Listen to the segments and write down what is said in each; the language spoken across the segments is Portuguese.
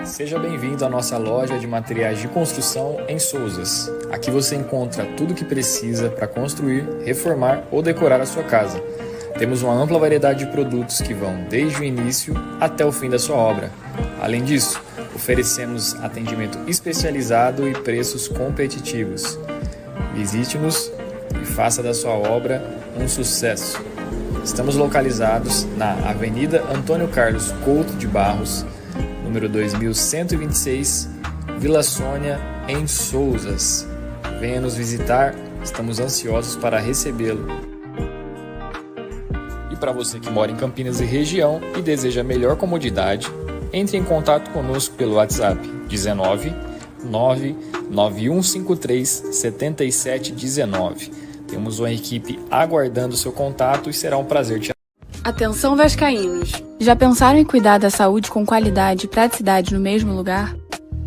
Seja bem-vindo à nossa loja de materiais de construção em Souzas. Aqui você encontra tudo o que precisa para construir, reformar ou decorar a sua casa. Temos uma ampla variedade de produtos que vão desde o início até o fim da sua obra. Além disso, oferecemos atendimento especializado e preços competitivos. Visite-nos e faça da sua obra um sucesso. Estamos localizados na Avenida Antônio Carlos Couto de Barros, número 2126, Vila Sônia, em Souzas. Venha nos visitar, estamos ansiosos para recebê-lo. E para você que mora em Campinas e região e deseja melhor comodidade, entre em contato conosco pelo WhatsApp 19 99153 7719. Temos uma equipe aguardando o seu contato e será um prazer te Atenção vascaínos! Já pensaram em cuidar da saúde com qualidade e praticidade no mesmo lugar?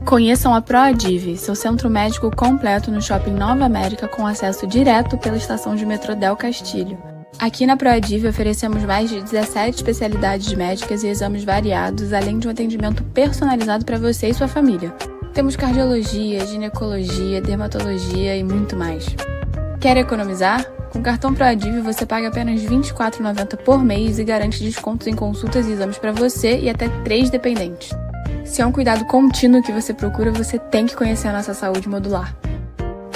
Conheçam a Proadive, seu centro médico completo no Shopping Nova América com acesso direto pela estação de metrô Del Castilho. Aqui na Proadive oferecemos mais de 17 especialidades médicas e exames variados, além de um atendimento personalizado para você e sua família. Temos cardiologia, ginecologia, dermatologia e muito mais. Quer economizar? Com o cartão Proadive você paga apenas R$ 24,90 por mês e garante descontos em consultas e exames para você e até 3 dependentes. Se é um cuidado contínuo que você procura, você tem que conhecer a nossa saúde modular.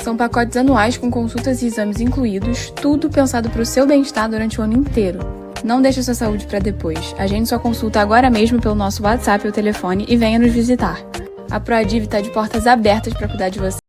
São pacotes anuais com consultas e exames incluídos, tudo pensado para o seu bem-estar durante o ano inteiro. Não deixe a sua saúde para depois. Agende sua consulta agora mesmo pelo nosso WhatsApp ou telefone e venha nos visitar. A Proadive está de portas abertas para cuidar de você.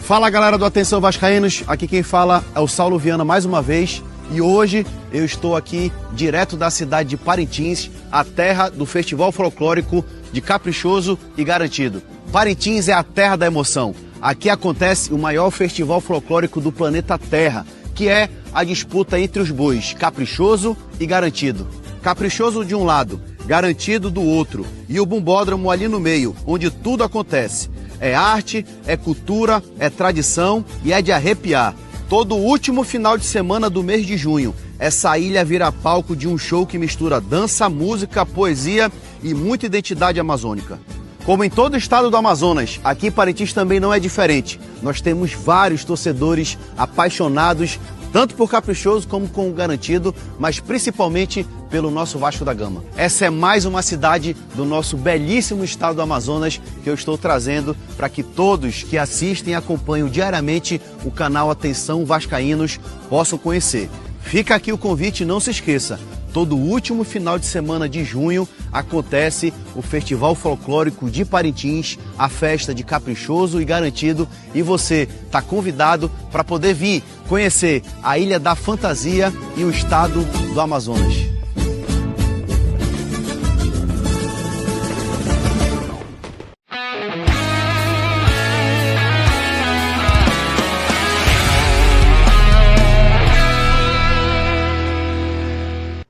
Fala galera do Atenção Vascaínos, aqui quem fala é o Saulo Viana mais uma vez e hoje eu estou aqui direto da cidade de Parintins, a terra do Festival Folclórico de Caprichoso e Garantido. Parintins é a terra da emoção, aqui acontece o maior festival folclórico do planeta Terra, que é a disputa entre os bois Caprichoso e Garantido. Caprichoso de um lado, Garantido do outro e o bumbódromo ali no meio, onde tudo acontece. É arte, é cultura, é tradição e é de arrepiar. Todo último final de semana do mês de junho, essa ilha vira palco de um show que mistura dança, música, poesia e muita identidade amazônica. Como em todo o estado do Amazonas, aqui em Parintins também não é diferente. Nós temos vários torcedores apaixonados, tanto por Caprichoso como com o Garantido, mas principalmente pelo nosso Vasco da Gama. Essa é mais uma cidade do nosso belíssimo estado do Amazonas que eu estou trazendo para que todos que assistem e acompanham diariamente o canal Atenção Vascaínos possam conhecer. Fica aqui o convite, não se esqueça. Todo último final de semana de junho acontece o Festival Folclórico de Parintins, a festa de Caprichoso e Garantido, e você está convidado para poder vir conhecer a Ilha da Fantasia e o estado do Amazonas.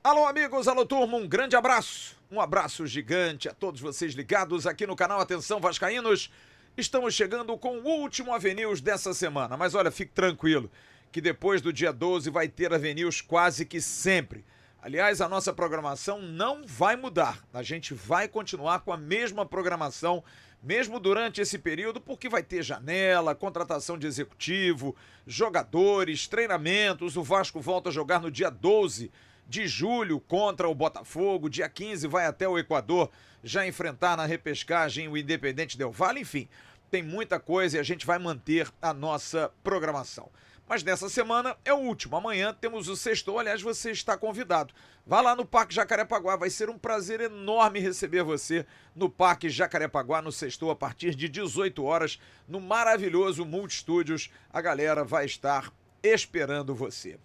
Alô amigos, alô turma, um grande abraço, um abraço gigante a todos vocês ligados aqui no canal Atenção Vascaínos. Estamos chegando com o último Avenews dessa semana, mas olha, fique tranquilo que depois do dia 12 vai ter Avenews quase que sempre. Aliás, a nossa programação não vai mudar, a gente vai continuar com a mesma programação, mesmo durante esse período, porque vai ter janela, contratação de executivo, jogadores, treinamentos. O Vasco volta a jogar no dia 12 de julho contra o Botafogo, dia 15 vai até o Equador já enfrentar na repescagem o Independente Del Valle, enfim, tem muita coisa e a gente vai manter a nossa programação. Mas nessa semana é o último, amanhã temos o Sextou, aliás você está convidado. Vá lá no Parque Jacarepaguá, vai ser um prazer enorme receber você no Parque Jacarepaguá no Sextou a partir de 18 horas, no maravilhoso Multistúdios, a galera vai estar esperando você.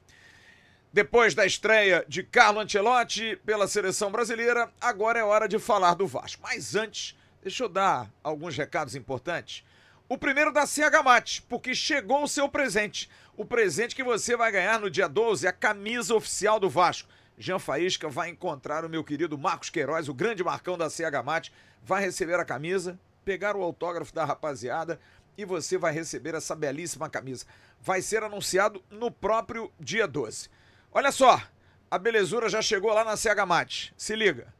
Depois da estreia de Carlo Ancelotti pela seleção brasileira, agora é hora de falar do Vasco. Mas antes, deixa eu dar alguns recados importantes. O primeiro da CH Mate, porque chegou o seu presente. O presente que você vai ganhar no dia 12 é a camisa oficial do Vasco. Jean Faísca vai encontrar o meu querido Marcos Queiroz, o grande Marcão da CH Mate, vai receber a camisa, pegar o autógrafo da rapaziada e você vai receber essa belíssima camisa. Vai ser anunciado no próprio dia 12. Olha só, a belezura já chegou lá na CH Mate. Se liga.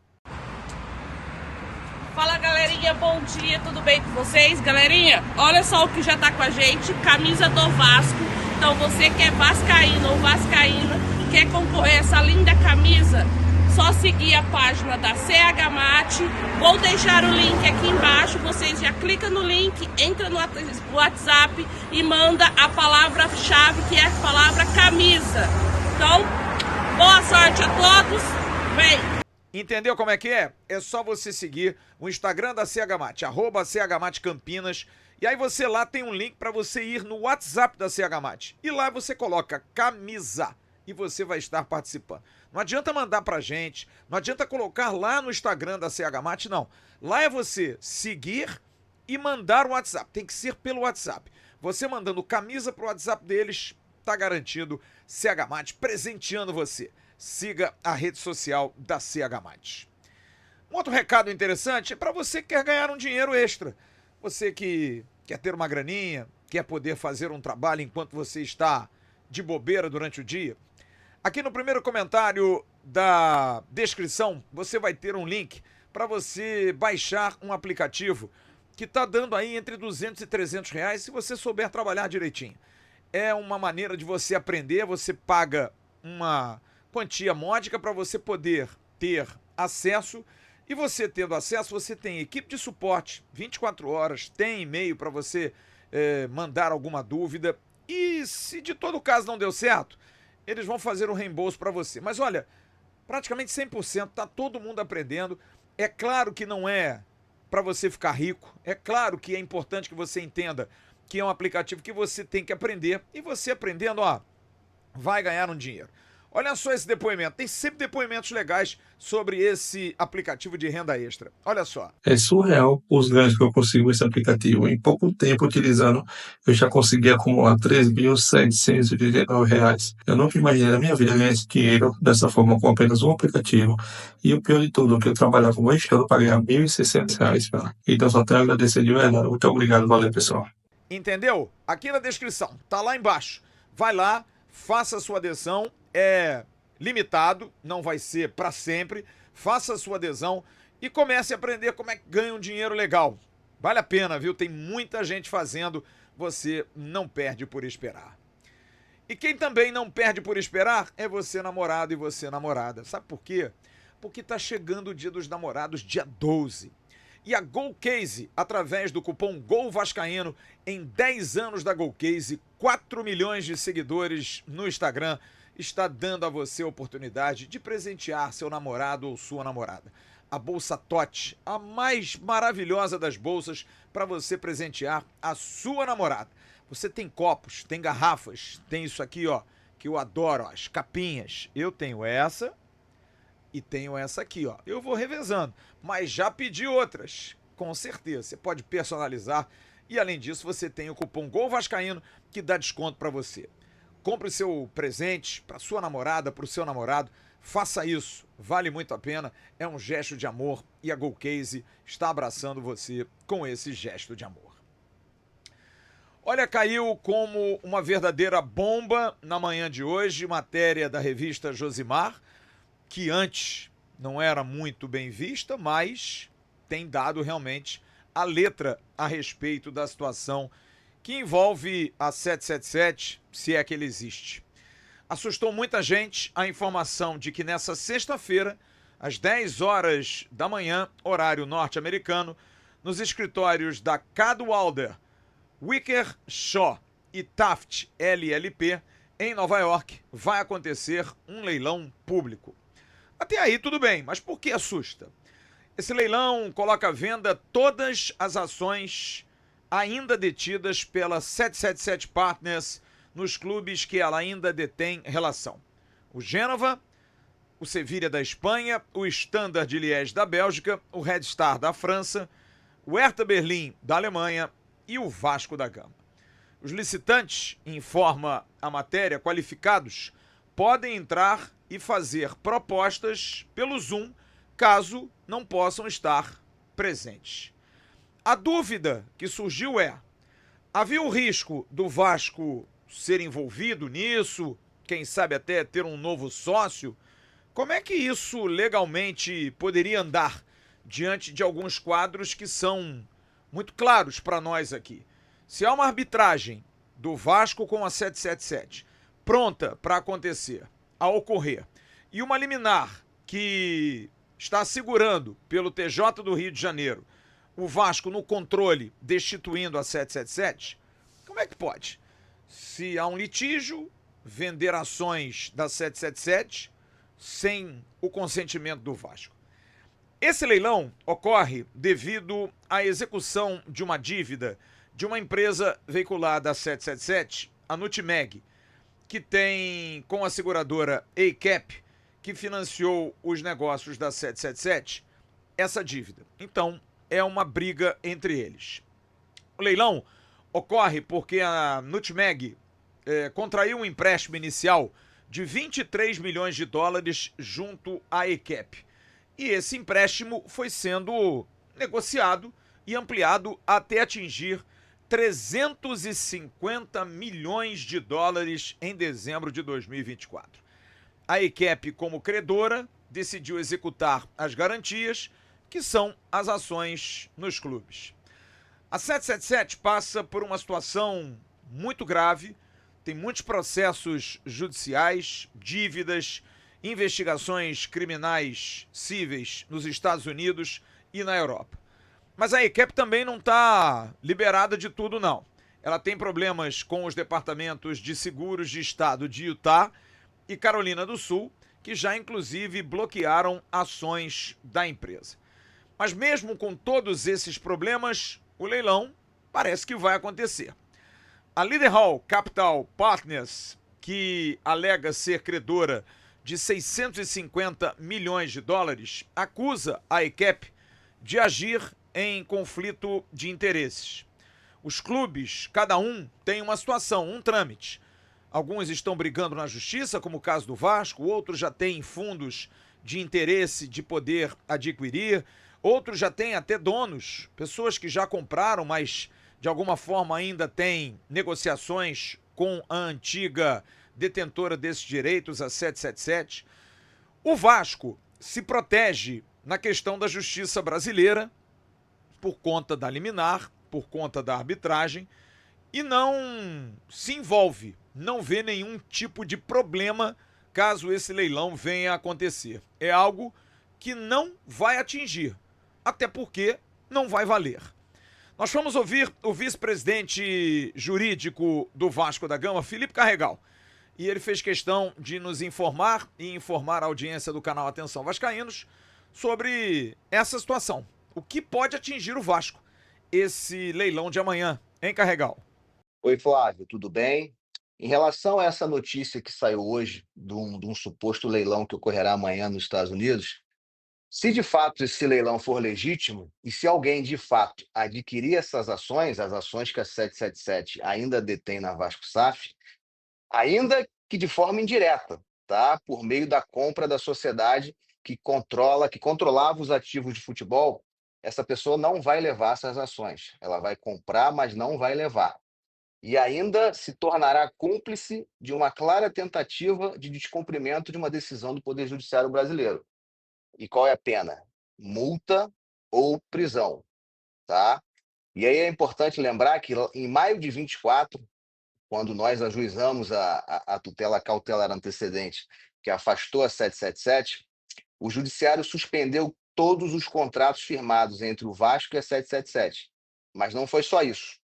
Fala galerinha galerinha, bom dia, tudo bem com vocês? Galerinha, olha só o que já tá com a gente, camisa do Vasco. Então você que é vascaíno ou vascaína, quer concorrer a essa linda camisa, só seguir a página da CH Mate. Vou deixar o link aqui embaixo, vocês já clicam no link, entra no WhatsApp e manda a palavra-chave, que é a palavra camisa. Então, boa sorte a todos, vem! Entendeu como é que é? É só você seguir o Instagram da CH Mate, @CHMateCampinas, e aí você lá tem um link para você ir no WhatsApp da CH Mate. E lá você coloca camisa e você vai estar participando. Não adianta mandar pra gente, não adianta colocar lá no Instagram da CH Mate, não. Lá é você seguir e mandar o WhatsApp, tem que ser pelo WhatsApp. Você mandando camisa pro WhatsApp deles, tá garantido CH Mate presenteando você. Siga a rede social da CH Mate. Um outro recado interessante é para você que quer ganhar um dinheiro extra. Você que quer ter uma graninha, quer poder fazer um trabalho enquanto você está de bobeira durante o dia. Aqui no primeiro comentário da descrição, você vai ter um link para você baixar um aplicativo que está dando aí entre 200 e 300 reais se você souber trabalhar direitinho. É uma maneira de você aprender, você paga uma quantia módica para você poder ter acesso, e você tendo acesso, você tem equipe de suporte 24 horas, tem e-mail para você mandar alguma dúvida, e se de todo caso não deu certo, eles vão fazer um reembolso para você. Mas olha, praticamente 100%, tá todo mundo aprendendo. É claro que não é para você ficar rico, é claro que é importante que você entenda que é um aplicativo que você tem que aprender, e você aprendendo, ó, vai ganhar um dinheiro. Olha só esse depoimento, tem sempre depoimentos legais sobre esse aplicativo de renda extra. Olha só. É surreal os ganhos que eu consigo com esse aplicativo. Em pouco tempo utilizando, eu já consegui acumular R$ 13.789. Eu nunca imaginei na minha vida ganhar esse dinheiro dessa forma com apenas um aplicativo. E o pior de tudo, que eu trabalhava como estando para ganhar R$ 1.600, cara. Então só tenho a agradecer de verdade. Muito obrigado, valeu, pessoal. Entendeu? Aqui na descrição, tá lá embaixo. Vai lá, faça a sua adesão. É limitado, não vai ser para sempre. Faça a sua adesão e comece a aprender como é que ganha um dinheiro legal. Vale a pena, viu? Tem muita gente fazendo, você não perde por esperar. E quem também não perde por esperar é você, namorado, e você, namorada. Sabe por quê? Porque tá chegando o Dia dos Namorados, dia 12. E a Golcase, através do cupom GOLVascaíno, em 10 anos da Golcase, 4 milhões de seguidores no Instagram, está dando a você a oportunidade de presentear seu namorado ou sua namorada. A Bolsa TOT, a mais maravilhosa das bolsas para você presentear a sua namorada. Você tem copos, tem garrafas, tem isso aqui, ó, que eu adoro, ó, as capinhas. Eu tenho essa e tenho essa aqui, ó. Eu vou revezando, mas já pedi outras, com certeza. Você pode personalizar e, além disso, você tem o cupom GOLVascaíno que dá desconto para você. Compre seu presente para sua namorada, para o seu namorado. Faça isso, vale muito a pena. É um gesto de amor e a Golcase está abraçando você com esse gesto de amor. Olha, caiu como uma verdadeira bomba na manhã de hoje, matéria da revista Josimar, que antes não era muito bem vista, mas tem dado realmente a letra a respeito da situação que envolve a 777, se é que ele existe. Assustou muita gente a informação de que nessa sexta-feira, às 10 horas da manhã, horário norte-americano, nos escritórios da Cadwalder, Wicker Shaw e Taft LLP, em Nova York, vai acontecer um leilão público. Até aí tudo bem, mas por que assusta? Esse leilão coloca à venda todas as ações ainda detidas pela 777 Partners nos clubes que ela ainda detém relação. O Gênova, o Sevilha da Espanha, o Standard de Liège da Bélgica, o Red Star da França, o Hertha Berlim da Alemanha e o Vasco da Gama. Os licitantes, informa a matéria, qualificados, podem entrar e fazer propostas pelo Zoom, caso não possam estar presentes. A dúvida que surgiu é: havia o risco do Vasco ser envolvido nisso, quem sabe até ter um novo sócio? Como é que isso legalmente poderia andar diante de alguns quadros que são muito claros para nós aqui. Se há uma arbitragem do Vasco com a 777 pronta para acontecer, a ocorrer, e uma liminar que está segurando pelo TJ do Rio de Janeiro o Vasco no controle, destituindo a 777, como é que pode? Se há um litígio, vender ações da 777 sem o consentimento do Vasco. Esse leilão ocorre devido à execução de uma dívida de uma empresa veiculada a 777, a Nutmeg, que tem com a seguradora ACAP, que financiou os negócios da 777, essa dívida. Então, é uma briga entre eles. O leilão ocorre porque a Nutmeg contraiu um empréstimo inicial de 23 milhões de dólares junto à ACAP. E esse empréstimo foi sendo negociado e ampliado até atingir 350 milhões de dólares em dezembro de 2024. A ACAP, como credora, decidiu executar as garantias, que são as ações nos clubes. A 777 passa por uma situação muito grave, tem muitos processos judiciais, dívidas, investigações criminais cíveis nos Estados Unidos e na Europa. Mas a ACAP também não está liberada de tudo, não. Ela tem problemas com os departamentos de seguros de estado de Utah e Carolina do Sul, que já inclusive bloquearam ações da empresa. Mas mesmo com todos esses problemas, o leilão parece que vai acontecer. A Leadenhall Capital Partners, que alega ser credora de 650 milhões de dólares, acusa a ACAP de agir em conflito de interesses. Os clubes, cada um, tem uma situação, um trâmite. Alguns estão brigando na justiça, como o caso do Vasco, outros já têm fundos de interesse de poder adquirir, outros já têm até donos, pessoas que já compraram, mas de alguma forma ainda têm negociações com a antiga detentora desses direitos, a 777. O Vasco se protege na questão da justiça brasileira por conta da liminar, por conta da arbitragem, e não se envolve, não vê nenhum tipo de problema caso esse leilão venha a acontecer. É algo que não vai atingir, até porque não vai valer. Nós vamos ouvir o vice-presidente jurídico do Vasco da Gama, Felipe Carregal, e ele fez questão de nos informar e informar a audiência do canal Atenção Vascaínos sobre essa situação. O que pode atingir o Vasco, esse leilão de amanhã, hein, Carregal? Oi, Flávio, tudo bem? Em relação a essa notícia que saiu hoje de um suposto leilão que ocorrerá amanhã nos Estados Unidos, se de fato esse leilão for legítimo e se alguém de fato adquirir essas ações, as ações que a 777 ainda detém na Vasco SAF, ainda que de forma indireta, tá? Por meio da compra da sociedade que controlava os ativos de futebol, essa pessoa não vai levar essas ações. Ela vai comprar, mas não vai levar. E ainda se tornará cúmplice de uma clara tentativa de descumprimento de uma decisão do Poder Judiciário brasileiro. E qual é a pena? Multa ou prisão, tá? E aí é importante lembrar que em maio de 24, quando nós ajuizamos a tutela cautelar antecedente que afastou a 777, o Judiciário suspendeu todos os contratos firmados entre o Vasco e a 777. Mas não foi só isso.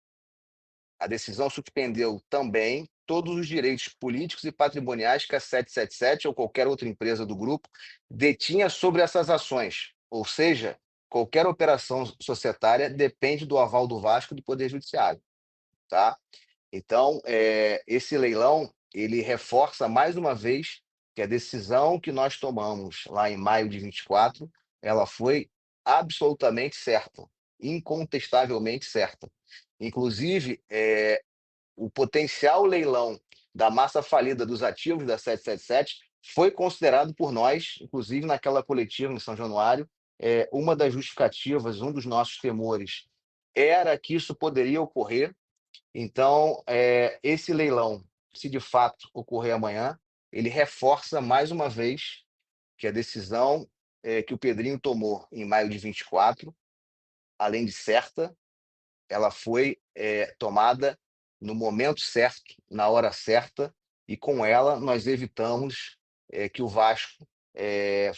A decisão suspendeu também todos os direitos políticos e patrimoniais que a 777 ou qualquer outra empresa do grupo detinha sobre essas ações. Ou seja, qualquer operação societária depende do aval do Vasco e do Poder Judiciário, tá? Então, esse leilão, ele reforça mais uma vez que a decisão que nós tomamos lá em maio de 24, ela foi absolutamente certa, incontestavelmente certa. Inclusive, o potencial leilão da massa falida dos ativos da 777 foi considerado por nós, inclusive naquela coletiva em São Januário, uma das justificativas, um dos nossos temores era que isso poderia ocorrer. Então, esse leilão, se de fato ocorrer amanhã, ele reforça mais uma vez que a decisão que o Pedrinho tomou em maio de 24, além de certa, ela foi tomada no momento certo, na hora certa, e com ela nós evitamos que o Vasco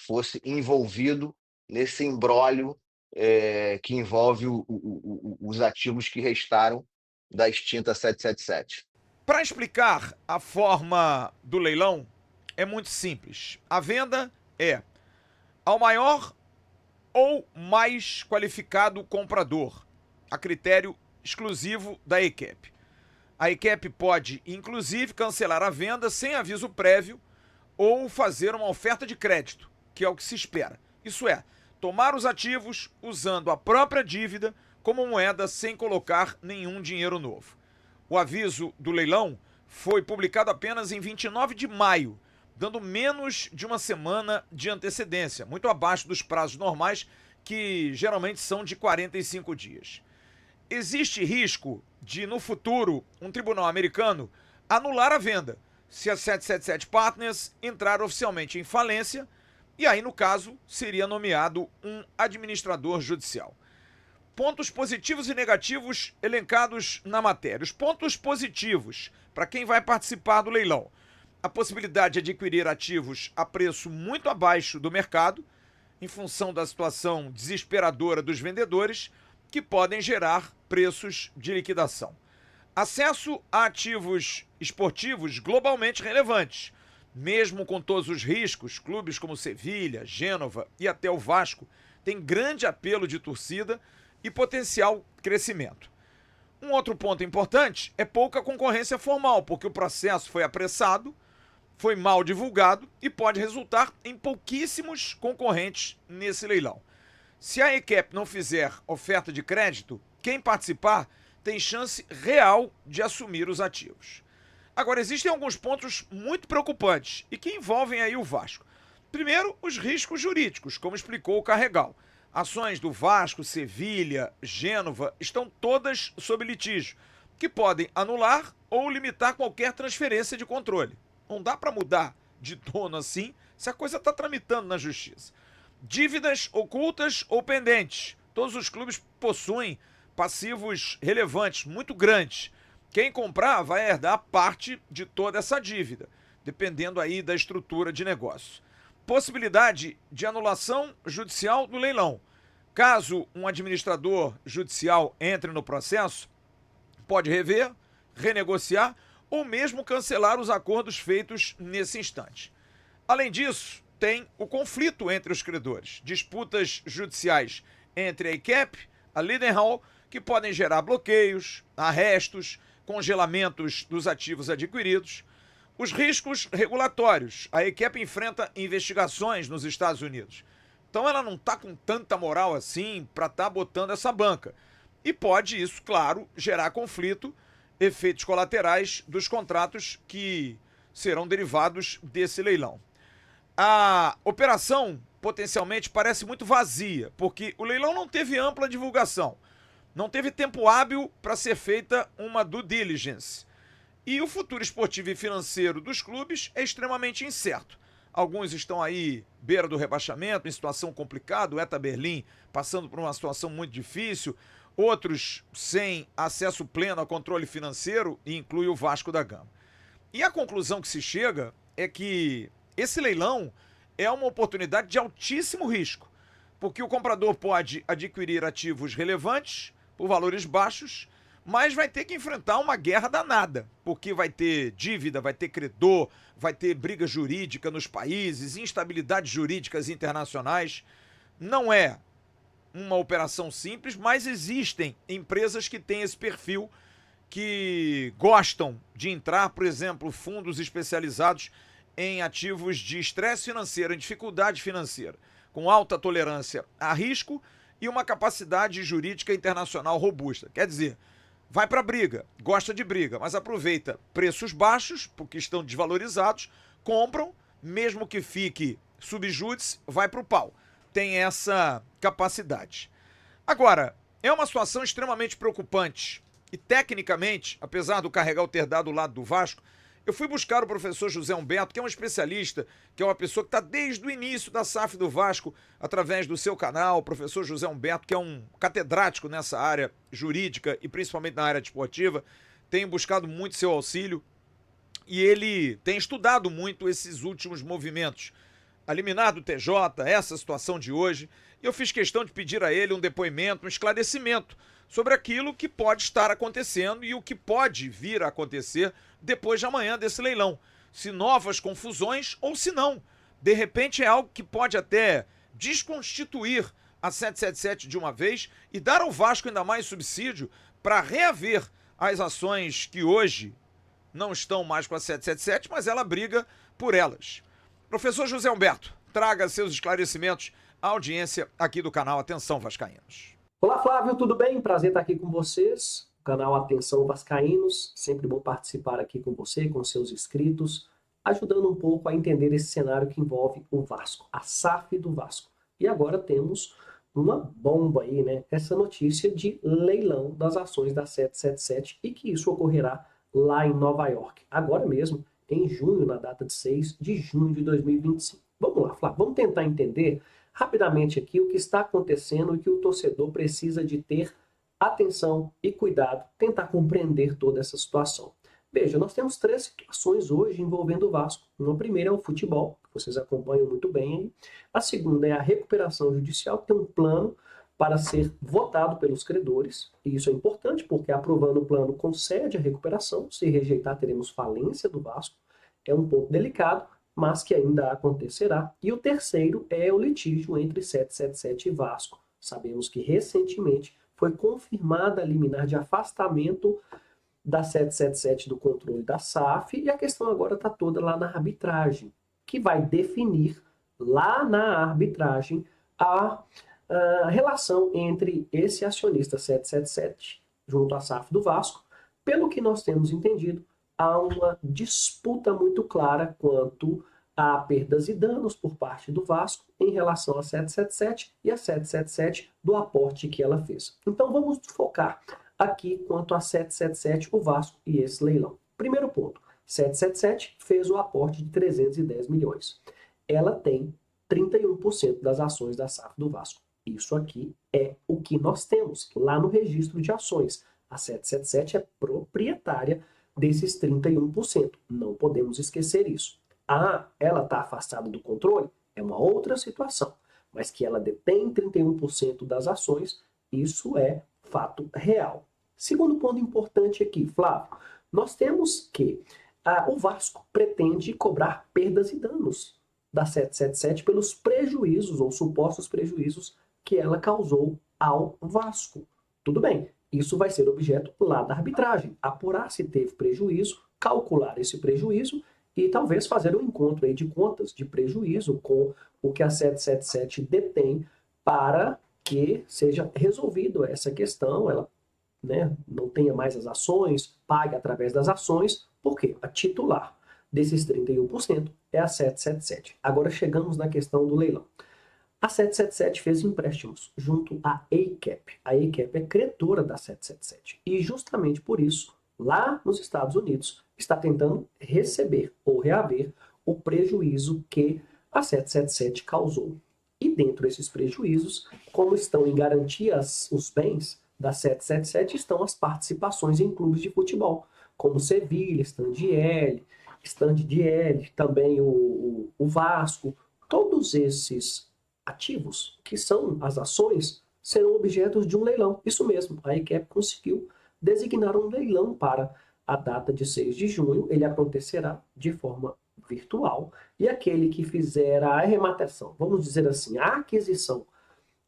fosse envolvido nesse imbróglio que envolve os ativos que restaram da extinta 777. Para explicar a forma do leilão, é muito simples. A venda é ao maior ou mais qualificado comprador, a critério exclusivo da ECAP. A ECAP pode, inclusive, cancelar a venda sem aviso prévio ou fazer uma oferta de crédito, que é o que se espera. Isso é, tomar os ativos usando a própria dívida como moeda sem colocar nenhum dinheiro novo. O aviso do leilão foi publicado apenas em 29 de maio, dando menos de uma semana de antecedência, muito abaixo dos prazos normais, que geralmente são de 45 dias. Existe risco de, no futuro, um tribunal americano anular a venda, se a 777 Partners entrar oficialmente em falência, e aí, no caso, seria nomeado um administrador judicial. Pontos positivos e negativos elencados na matéria. Os pontos positivos, para quem vai participar do leilão: a possibilidade de adquirir ativos a preço muito abaixo do mercado, em função da situação desesperadora dos vendedores, que podem gerar preços de liquidação. Acesso a ativos esportivos globalmente relevantes. Mesmo com todos os riscos, clubes como Sevilha, Gênova e até o Vasco têm grande apelo de torcida e potencial crescimento. Um outro ponto importante é pouca concorrência formal, porque o processo foi apressado, foi mal divulgado e pode resultar em pouquíssimos concorrentes nesse leilão. Se a ECAP não fizer oferta de crédito, quem participar tem chance real de assumir os ativos. Agora, existem alguns pontos muito preocupantes e que envolvem aí o Vasco. Primeiro, os riscos jurídicos, como explicou o Carregal. Ações do Vasco, Sevilha, Gênova estão todas sob litígio, que podem anular ou limitar qualquer transferência de controle. Não dá para mudar de dono assim se a coisa está tramitando na justiça. Dívidas ocultas ou pendentes. Todos os clubes possuem passivos relevantes, muito grandes. Quem comprar vai herdar parte de toda essa dívida, dependendo aí da estrutura de negócio. Possibilidade de anulação judicial do leilão. Caso um administrador judicial entre no processo, pode rever, renegociar ou mesmo cancelar os acordos feitos nesse instante. Além disso, tem o conflito entre os credores, disputas judiciais entre a ECAP, a Lidenhall, que podem gerar bloqueios, arrestos, congelamentos dos ativos adquiridos. Os riscos regulatórios. A ECAP enfrenta investigações nos Estados Unidos. Então ela não está com tanta moral assim para estar botando essa banca. E pode isso, claro, gerar conflito, efeitos colaterais dos contratos que serão derivados desse leilão. A operação potencialmente parece muito vazia, porque o leilão não teve ampla divulgação. Não teve tempo hábil para ser feita uma due diligence. E o futuro esportivo e financeiro dos clubes é extremamente incerto. Alguns estão aí beira do rebaixamento, em situação complicada, o Hertha Berlim passando por uma situação muito difícil, outros sem acesso pleno ao controle financeiro, e inclui o Vasco da Gama. E a conclusão que se chega é que esse leilão é uma oportunidade de altíssimo risco, porque o comprador pode adquirir ativos relevantes por valores baixos, mas vai ter que enfrentar uma guerra danada, porque vai ter dívida, vai ter credor, vai ter briga jurídica nos países, instabilidades jurídicas internacionais. Não é uma operação simples, mas existem empresas que têm esse perfil, que gostam de entrar, por exemplo, fundos especializados em ativos de estresse financeiro, em dificuldade financeira, com alta tolerância a risco e uma capacidade jurídica internacional robusta. Quer dizer, vai para a briga, gosta de briga, mas aproveita preços baixos, porque estão desvalorizados, compram, mesmo que fique subjúdice, vai para o pau. Tem essa capacidade. Agora, é uma situação extremamente preocupante e, tecnicamente, apesar do Carregal ter dado o lado do Vasco, Eu fui buscar o professor José Humberto, que é um especialista, que é uma pessoa que está desde o início da SAF do Vasco, através do seu canal, o professor José Humberto, que é um catedrático nessa área jurídica e principalmente na área desportiva, tem buscado muito seu auxílio e ele tem estudado muito esses últimos movimentos. A liminar do TJ, essa situação de hoje, e eu fiz questão de pedir a ele um depoimento, um esclarecimento sobre aquilo que pode estar acontecendo e o que pode vir a acontecer depois de amanhã desse leilão. Se novas confusões ou se não. De repente é algo que pode até desconstituir a 777 de uma vez e dar ao Vasco ainda mais subsídio para reaver as ações que hoje não estão mais com a 777, mas ela briga por elas. Professor José Humberto, traga seus esclarecimentos à audiência aqui do canal Atenção Vascaínos. Olá, Flávio, tudo bem? Prazer estar aqui com vocês. Canal Atenção Vascaínos, sempre bom participar aqui com você, com seus inscritos, ajudando um pouco a entender esse cenário que envolve o Vasco, a SAF do Vasco. E agora temos uma bomba aí, né? Essa notícia de leilão das ações da 777 e que isso ocorrerá lá em Nova York, agora mesmo, em junho, na data de 6 de junho de 2025. Vamos lá, Flávio, vamos tentar entender rapidamente aqui o que está acontecendo e que o torcedor precisa de ter atenção e cuidado, tentar compreender toda essa situação. Veja, nós temos 3 situações hoje envolvendo o Vasco. Uma primeira é o futebol, que vocês acompanham muito bem. A segunda é a recuperação judicial, que tem um plano para ser votado pelos credores. E isso é importante, porque aprovando o plano concede a recuperação. Se rejeitar, teremos falência do Vasco. É um ponto delicado, mas que ainda acontecerá. E o terceiro é o litígio entre 777 e Vasco. Sabemos que recentemente foi confirmada a liminar de afastamento da 777 do controle da SAF, e a questão agora está toda lá na arbitragem, que vai definir lá na arbitragem a relação entre esse acionista 777 junto à SAF do Vasco. Pelo que nós temos entendido, há uma disputa muito clara quanto a perdas e danos por parte do Vasco em relação a 777 e a 777 do aporte que ela fez. Então vamos focar aqui quanto a 777, o Vasco e esse leilão. Primeiro ponto, 777 fez o aporte de 310 milhões. Ela tem 31% das ações da SAF do Vasco. Isso aqui é o que nós temos lá no registro de ações. A 777 é proprietária desses 31%. Não podemos esquecer isso. Ela está afastada do controle? É uma outra situação. Mas que ela detém 31% das ações, isso é fato real. Segundo ponto importante aqui, Flávio, nós temos que o Vasco pretende cobrar perdas e danos da 777 pelos prejuízos ou supostos prejuízos que ela causou ao Vasco. Tudo bem, isso vai ser objeto lá da arbitragem. Apurar se teve prejuízo, calcular esse prejuízo e talvez fazer um encontro aí de contas de prejuízo com o que a 777 detém para que seja resolvido essa questão, ela não tenha mais as ações, pague através das ações, porque a titular desses 31% é a 777. Agora chegamos na questão do leilão. A 777 fez empréstimos junto à ACAP. A ACAP é credora da 777 e justamente por isso, lá nos Estados Unidos, está tentando receber ou reaver o prejuízo que a 777 causou. E dentro desses prejuízos, como estão em garantia os bens da 777, estão as participações em clubes de futebol, como Sevilha, Stand de L, também o Vasco. Todos esses ativos, que são as ações, serão objetos de um leilão. Isso mesmo, a ACAP conseguiu designar um leilão para a data de 6 de junho. Ele acontecerá de forma virtual e aquele que fizer a arrematação, vamos dizer assim, a aquisição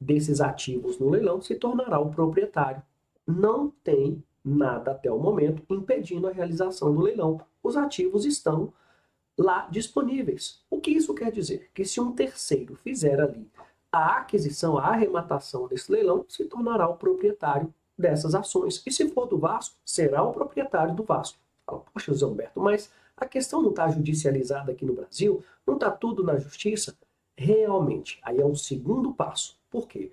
desses ativos no leilão se tornará o proprietário. Não tem nada até o momento impedindo a realização do leilão. Os ativos estão lá disponíveis. O que isso quer dizer? Que se um terceiro fizer ali a aquisição, a arrematação desse leilão, se tornará o proprietário dessas ações. E se for do Vasco, será o proprietário do Vasco. Fala, poxa, Zé Humberto, mas a questão não está judicializada aqui no Brasil? Não está tudo na justiça? Realmente, aí é um segundo passo. Por quê?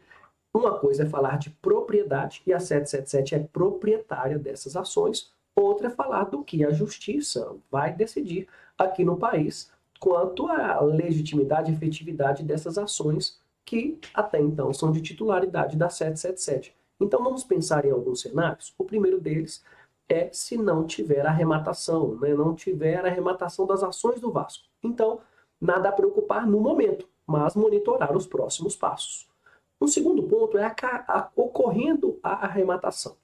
Uma coisa é falar de propriedade, e a 777 é proprietária dessas ações. Outra é falar do que a justiça vai decidir aqui no país quanto à legitimidade e efetividade dessas ações que até então são de titularidade da 777. Então vamos pensar em alguns cenários. O primeiro deles é se não tiver arrematação, né? Não tiver arrematação das ações do Vasco. Então, nada a preocupar no momento, mas monitorar os próximos passos. Um segundo ponto é ocorrendo a arrematação.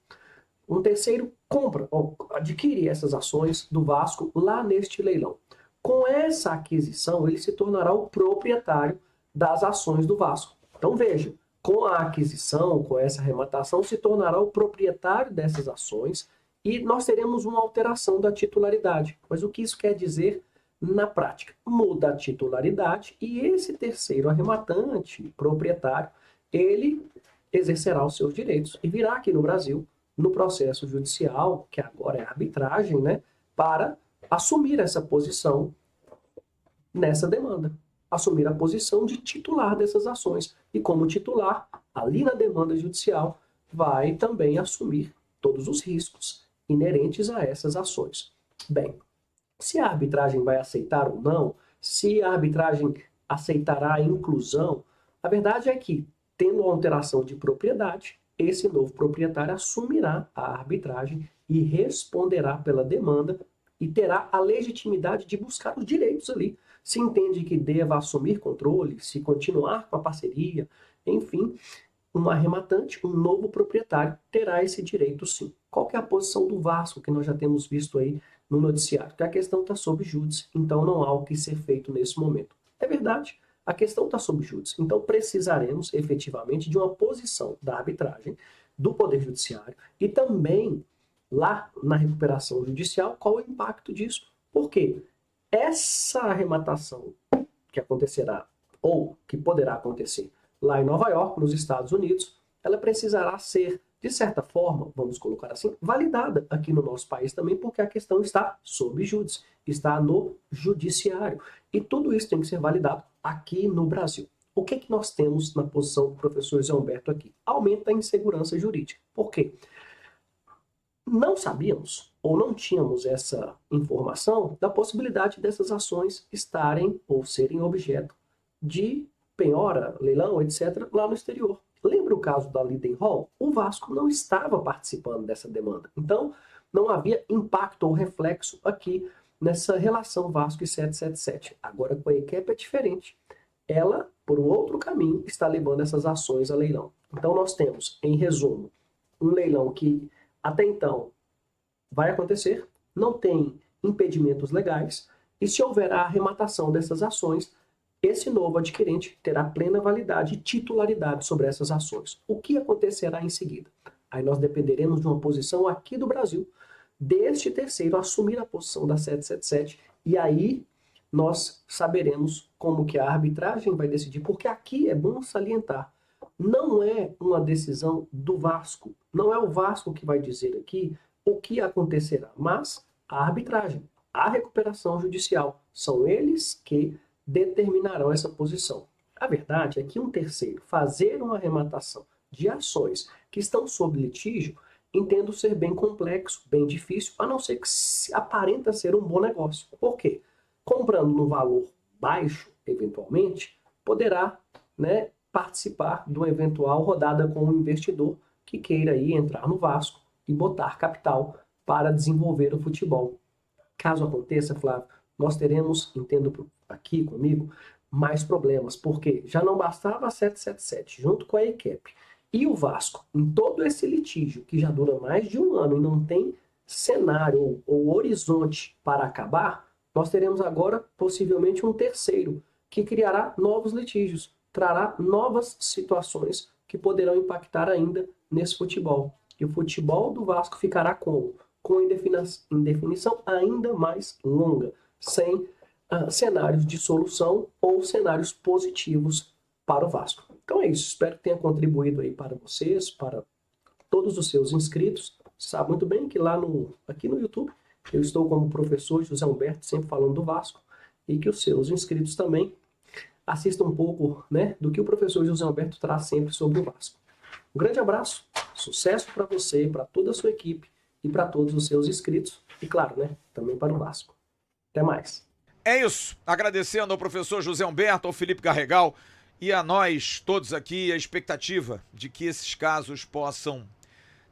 Um terceiro compra, ou adquire essas ações do Vasco lá neste leilão. Com essa aquisição, ele se tornará o proprietário das ações do Vasco. Então veja, com a aquisição, com essa arrematação, se tornará o proprietário dessas ações e nós teremos uma alteração da titularidade. Mas o que isso quer dizer na prática? Muda a titularidade e esse terceiro arrematante, proprietário, ele exercerá os seus direitos e virá aqui no Brasil, no processo judicial, que agora é arbitragem, né, para assumir essa posição nessa demanda. Assumir a posição de titular dessas ações. E como titular, ali na demanda judicial, vai também assumir todos os riscos inerentes a essas ações. Bem, se a arbitragem vai aceitar ou não, se a arbitragem aceitará a inclusão, a verdade é que, tendo a alteração de propriedade, esse novo proprietário assumirá a arbitragem e responderá pela demanda e terá a legitimidade de buscar os direitos ali. Se entende que deva assumir controle, se continuar com a parceria, enfim, um arrematante, um novo proprietário, terá esse direito sim. Qual que é a posição do Vasco, que nós já temos visto aí no noticiário? Que a questão está sob júdice, então não há o que ser feito nesse momento. É verdade, a questão está sob júdice, então precisaremos efetivamente de uma posição da arbitragem, do Poder Judiciário e também lá na recuperação judicial, qual é o impacto disso? Por quê? Essa arrematação que acontecerá, ou que poderá acontecer lá em Nova York, nos Estados Unidos, ela precisará ser, de certa forma, vamos colocar assim, validada aqui no nosso país também, porque a questão está sob júdice, está no judiciário. E tudo isso tem que ser validado aqui no Brasil. O que nós temos na posição do professor José Humberto aqui? Aumenta a insegurança jurídica. Por quê? Não sabíamos, ou não tínhamos essa informação da possibilidade dessas ações estarem ou serem objeto de penhora, leilão, etc., lá no exterior. Lembra o caso da Liden Hall? O Vasco não estava participando dessa demanda. Então, não havia impacto ou reflexo aqui nessa relação Vasco e 777. Agora, com a EQEP é diferente. Ela, por um outro caminho, está levando essas ações a leilão. Então, nós temos, em resumo, um leilão que até então vai acontecer, não tem impedimentos legais, e se houver a arrematação dessas ações, esse novo adquirente terá plena validade e titularidade sobre essas ações. O que acontecerá em seguida? Aí nós dependeremos de uma posição aqui do Brasil, deste terceiro assumir a posição da 777, e aí nós saberemos como que a arbitragem vai decidir, porque aqui é bom salientar, não é uma decisão do Vasco, não é o Vasco que vai dizer aqui o que acontecerá, mas a arbitragem, a recuperação judicial, são eles que determinarão essa posição. A verdade é que um terceiro fazer uma arrematação de ações que estão sob litígio, entendo ser bem complexo, bem difícil, a não ser que aparenta ser um bom negócio. Por quê? Comprando no valor baixo, eventualmente, poderá, né, participar de uma eventual rodada com um investidor que queira aí entrar no Vasco e botar capital para desenvolver o futebol. Caso aconteça, Flávio, nós teremos, entendo aqui comigo, mais problemas, porque já não bastava a 777 junto com a EQEP e o Vasco, em todo esse litígio que já dura mais de um ano e não tem cenário ou horizonte para acabar, nós teremos agora possivelmente um terceiro que criará novos litígios, trará novas situações que poderão impactar ainda nesse futebol. E o futebol do Vasco ficará como? Com indefinição ainda mais longa, sem cenários de solução ou cenários positivos para o Vasco. Então é isso, espero que tenha contribuído aí para vocês, para todos os seus inscritos. Você sabe muito bem que lá aqui no YouTube eu estou como professor José Humberto, sempre falando do Vasco, e que os seus inscritos também assistam um pouco, né, do que o professor José Humberto traz sempre sobre o Vasco. Um grande abraço, sucesso para você, para toda a sua equipe, e para todos os seus inscritos e, claro, né, também para o Vasco. Até mais. É isso. Agradecendo ao professor José Humberto, ao Felipe Garregal e a nós todos aqui a expectativa de que esses casos possam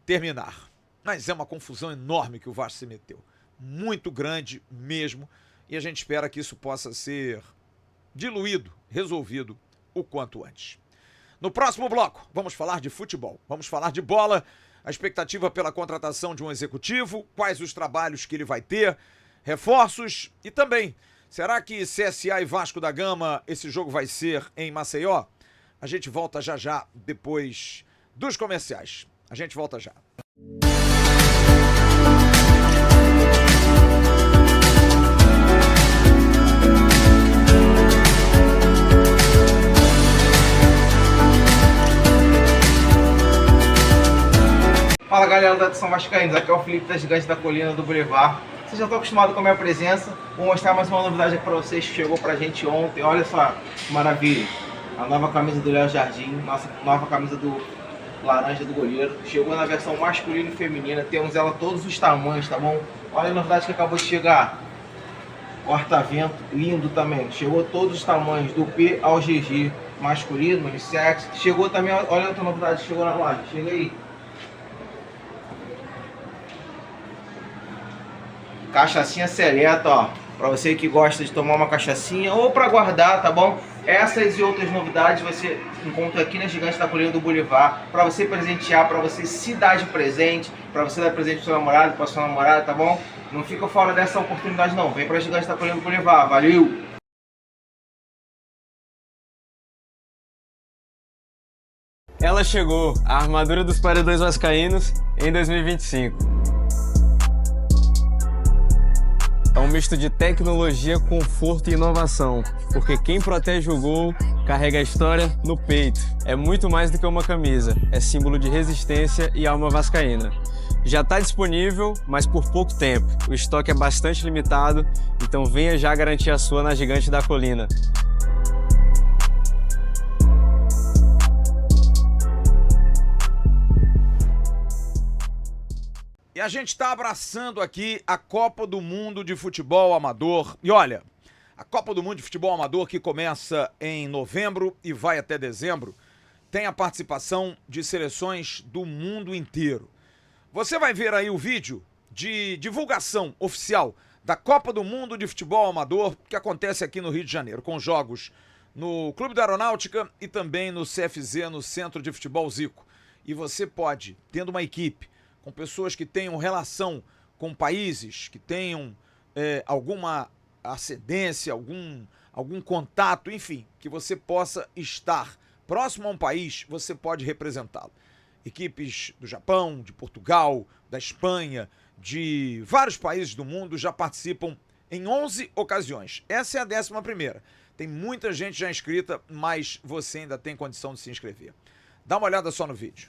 terminar. Mas é uma confusão enorme que o Vasco se meteu. Muito grande mesmo. E a gente espera que isso possa ser diluído, resolvido o quanto antes. No próximo bloco, vamos falar de futebol. Vamos falar de bola, a expectativa pela contratação de um executivo, quais os trabalhos que ele vai ter, reforços e também, será que CSA e Vasco da Gama, esse jogo vai ser em Maceió? A gente volta já já, depois dos comerciais. A gente volta já. Fala galera da Atenção Vascaínos, aqui é o Felipe da Gigante da Colina do Boulevard. Vocês já estão acostumados com a minha presença, vou mostrar mais uma novidade aqui para vocês que chegou pra gente ontem. Olha só que maravilha, a nova camisa do Léo Jardim, nossa nova camisa do Laranja do Goleiro. Chegou na versão masculina e feminina, temos ela todos os tamanhos, tá bom? Olha a novidade que acabou de chegar, corta-vento, lindo também. Chegou todos os tamanhos, do P ao GG, masculino, unissex. Chegou também, olha outra novidade que chegou na loja, chega aí. Cachaçinha seleta, ó, pra você que gosta de tomar uma cachaçinha ou pra guardar, tá bom? Essas e outras novidades você encontra aqui na Gigante da Colina do Boulevard, pra você presentear, pra você se dar de presente, pra você dar presente pro seu namorado, pra sua namorada, tá bom? Não fica fora dessa oportunidade não, vem pra Gigante da Colina do Boulevard, valeu! Ela chegou, a armadura dos paredões vascaínos em 2025. É um misto de tecnologia, conforto e inovação, porque quem protege o gol carrega a história no peito. É muito mais do que uma camisa, é símbolo de resistência e alma vascaína. Já está disponível, mas por pouco tempo. O estoque é bastante limitado, então venha já garantir a sua na Gigante da Colina. E a gente está abraçando aqui a Copa do Mundo de Futebol Amador. E olha, a Copa do Mundo de Futebol Amador, que começa em novembro e vai até dezembro, tem a participação de seleções do mundo inteiro. Você vai ver aí o vídeo de divulgação oficial da Copa do Mundo de Futebol Amador, que acontece aqui no Rio de Janeiro, com jogos no Clube da Aeronáutica e também no CFZ, no Centro de Futebol Zico. E você pode, tendo uma equipe, com pessoas que tenham relação com países, que tenham alguma ascendência, algum contato, enfim, que você possa estar próximo a um país, você pode representá-lo. Equipes do Japão, de Portugal, da Espanha, de vários países do mundo já participam em 11 ocasiões. Essa é a 11ª. Tem muita gente já inscrita, mas você ainda tem condição de se inscrever. Dá uma olhada só no vídeo.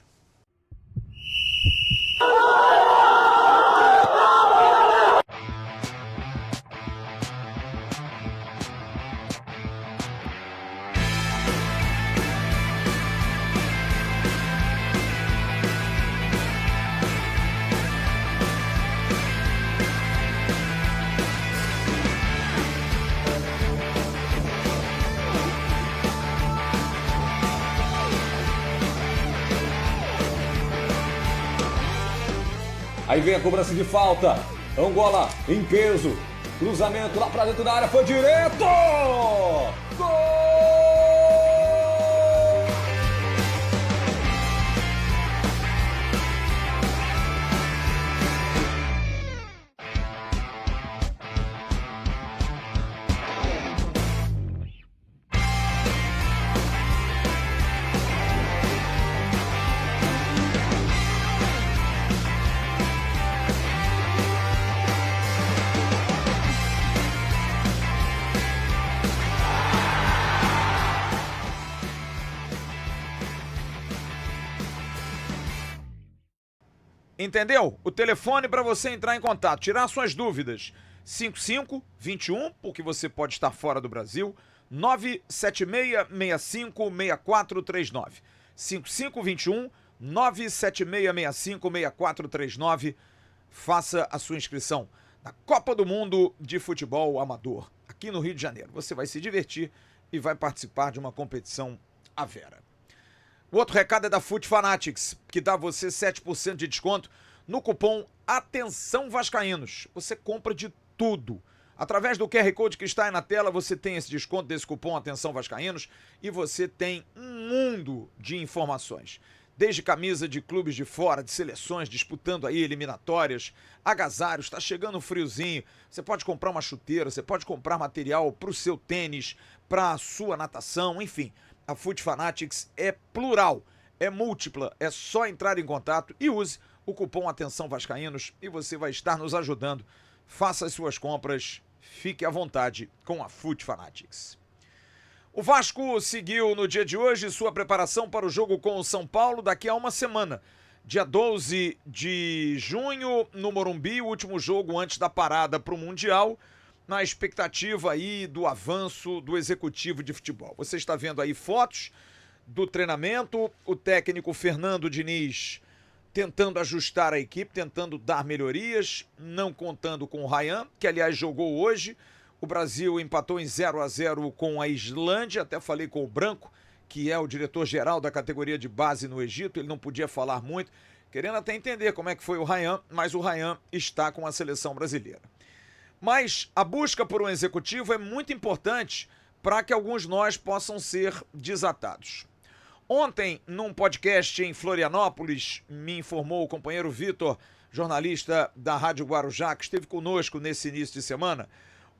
Aí vem a cobrança de falta. Angola em peso. Cruzamento lá pra dentro da área. Foi direto! Gol! Entendeu? O telefone para você entrar em contato, tirar suas dúvidas. 5521, porque você pode estar fora do Brasil. 976656439. 5521 976656439. faça a sua inscrição na Copa do Mundo de Futebol Amador, aqui no Rio de Janeiro. Você vai se divertir e vai participar de uma competição à vera. O outro recado é da Foot Fanatics, que dá a você 7% de desconto no cupom Atenção Vascaínos. Você compra de tudo. Através do QR Code que está aí na tela, você tem esse desconto desse cupom Atenção Vascaínos e você tem um mundo de informações. Desde camisa de clubes de fora, de seleções, disputando aí eliminatórias, agasalhos, está chegando um friozinho, você pode comprar uma chuteira, você pode comprar material para o seu tênis, para a sua natação, enfim. A Foot Fanatics é plural, é múltipla, é só entrar em contato e use o cupom Atenção Vascaínos e você vai estar nos ajudando. Faça as suas compras, fique à vontade com a Foot Fanatics. O Vasco seguiu no dia de hoje sua preparação para o jogo com o São Paulo daqui a uma semana. Dia 12 de junho, no Morumbi, o último jogo antes da parada para o Mundial, na expectativa aí do avanço do executivo de futebol. Você está vendo aí fotos do treinamento, o técnico Fernando Diniz tentando ajustar a equipe, tentando dar melhorias, não contando com o Ryan, que aliás jogou hoje. O Brasil empatou em 0-0 com a Islândia, até falei com o Branco, que é o diretor-geral da categoria de base no Egito, ele não podia falar muito, querendo até entender como é que foi o Ryan, mas o Ryan está com a seleção brasileira. Mas a busca por um executivo é muito importante para que alguns nós possam ser desatados. Ontem, num podcast em Florianópolis, me informou o companheiro Vitor, jornalista da Rádio Guarujá, que esteve conosco nesse início de semana.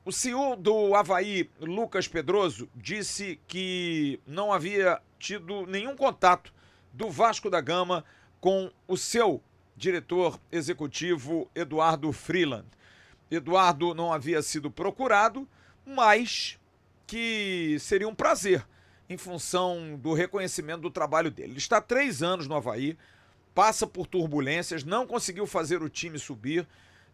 O CEO do Avaí, Lucas Pedroso, disse que não havia tido nenhum contato do Vasco da Gama com o seu diretor executivo, Eduardo Freeland. Eduardo não havia sido procurado, mas que seria um prazer em função do reconhecimento do trabalho dele. Ele está há 3 anos no Avaí, passa por turbulências, não conseguiu fazer o time subir,